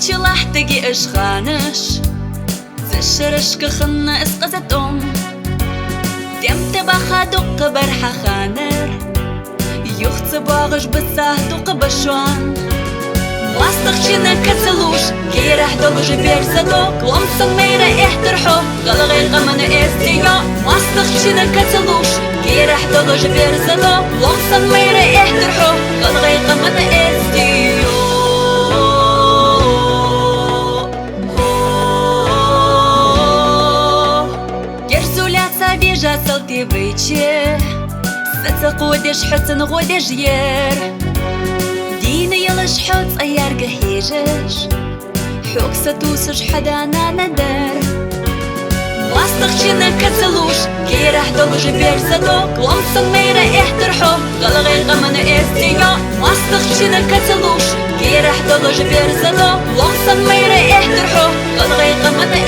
تشلح تجي اشخانش زشرش كخنا اسقزتهم دم تبخا دق برحة خانر يخت باغش بساه دق بشوان واستخشنا كتلوش كي راح دلج بيرزدوك لمسن ميرا احترحو غلغي غمنا استيا واستخشنا كتلوش كي راح دلج بيرزدوك لمسن ميرا احترحو غلغي غمنا استيا герзуляться вижа салтивыче сацакодеш حتن غودش ير دين يلش حوت ايار قهيجش حوك ستوسش حدانا ندر واستخشنا كتلوش كي راح دلج بيرزدوك لمسن ميرا احترحو غلغي غمنا استيا واستخشنا كتلوش كي راح دلج بيرزدوك لمسن ميرا احترحو غلغي غمنا